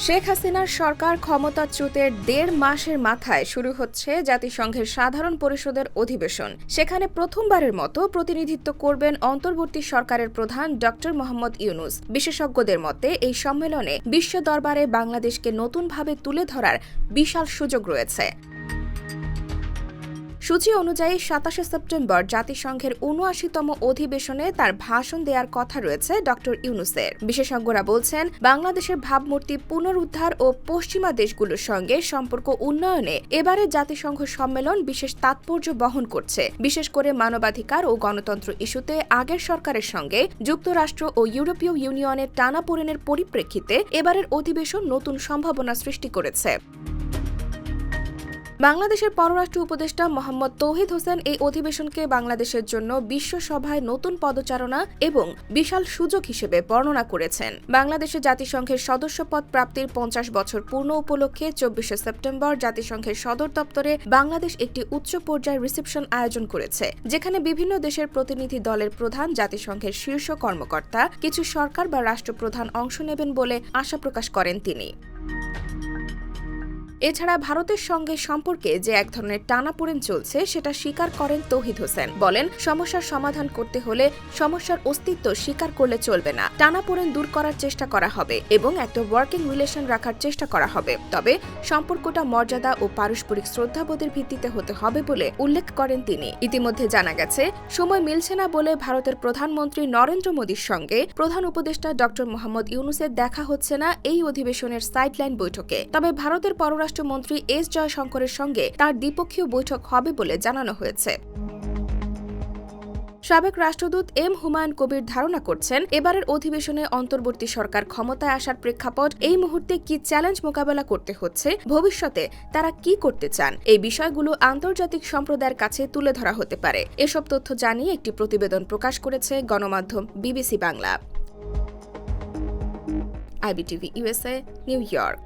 শেখ হাসিনার সরকার ক্ষমতাচ্যুতের ১.৫ মাসের মাথায় শুরু হচ্ছে জাতিসংঘের সাধারণ পরিষদের অধিবেশন। সেখানে প্রথমবারের মতো প্রতিনিধিত্ব করবেন অন্তর্বর্তী সরকারের প্রধান ড. মোহাম্মদ ইউনূস। বিশেষজ্ঞদের মতে এই সম্মেলনে বিশ্ব দরবারে বাংলাদেশকে নতুনভাবে তুলে ধরার বিশাল সুযোগ রয়েছে। সূচি অনুযায়ী ২৭ সেপ্টেম্বর জাতিসংঘের ৭৯তম অধিবেশনে তার ভাষণ দেওয়ার কথা রয়েছে ড. ইউনূসের। বিশেষজ্ঞরা বলছেন, বাংলাদেশের ভাবমূর্তি পুনরুদ্ধার ও পশ্চিমা দেশগুলোর সঙ্গে সম্পর্ক উন্নয়নে এবারে জাতিসংঘ সম্মেলন বিশেষ তাৎপর্য বহন করছে। বিশেষ করে মানবাধিকার ও গণতন্ত্র ইস্যুতে আগের সরকারের সঙ্গে যুক্তরাষ্ট্র ও ইউরোপীয় ইউনিয়নের টানাপোড়েনের পরিপ্রেক্ষিতে এবারের অধিবেশন নতুন সম্ভাবনা সৃষ্টি করেছে। বাংলাদেশের পররাষ্ট্র উপদেষ্টা মোহাম্মদ তৌহিদ হোসেন এই অধিবেশনকে বাংলাদেশের জন্য বিশ্বসভায় নতুন পদচারণা এবং বিশাল সুযোগ হিসেবে বর্ণনা করেছেন। বাংলাদেশের জাতিসংঘের সদস্যপদ প্রাপ্তির ৫০ বছর পূর্ণ উপলক্ষে ২৪ সেপ্টেম্বর জাতিসংঘের সদর দপ্তরে বাংলাদেশ একটি উচ্চ পর্যায়ের রিসেপশন আয়োজন করেছে, যেখানে বিভিন্ন দেশের প্রতিনিধি দলের প্রধান, জাতিসংঘের শীর্ষ কর্মকর্তা, কিছু সরকার বা রাষ্ট্রপ্রধান অংশ নেবেন বলে আশা প্রকাশ করেন তিনি। এছাড়া ভারতের সঙ্গে সম্পর্কে যে এক ধরনের টানাপোড়েন চলছে সেটা স্বীকার করেন তৌহিদ হোসেন। বলেন, সমস্যার সমাধান করতে হলে সমস্যার অস্তিত্ব স্বীকার করলে চলবে না। টানাপোড়েন দূর করার চেষ্টা করা হবে এবং একটা ওয়ার্কিং রিলেশন রাখার চেষ্টা করা হবে। তবে সম্পর্কটা মর্যাদা ও পারস্পরিক শ্রদ্ধাবোধের ভিত্তিতে হতে হবে বলে উল্লেখ করেন তিনি। ইতিমধ্যে জানা গেছে, সময় মিলছে না বলে ভারতের প্রধানমন্ত্রী নরেন্দ্র মোদীর সঙ্গে প্রধান উপদেষ্টা ড. মোহাম্মদ ইউনূসের দেখা হচ্ছে না এই অধিবেশনের সাইডলাইন বৈঠকে। তবে ভারতের পররাষ্ট্রমন্ত্রী এস জয়শঙ্করের সঙ্গে তার দ্বিপক্ষীয় বৈঠক হবে বলে জানানো হয়েছে। সাবেক রাষ্ট্রদূত এম হুমায়ুন কবির ধারণা করছেন, এবারের অধিবেশনে অন্তর্বর্তী সরকার ক্ষমতায় আসার প্রেক্ষাপট, এই মুহূর্তে কি চ্যালেঞ্জ মোকাবেলা করতে হচ্ছে, ভবিষ্যতে তারা কি করতে চান, এই বিষয়গুলো আন্তর্জাতিক সম্প্রদায়ের কাছে তুলে ধরা হতে পারে। এসব তথ্য জানিয়ে একটি প্রতিবেদন প্রকাশ করেছে গণমাধ্যম BBC Bangla. IBTV USA, new York.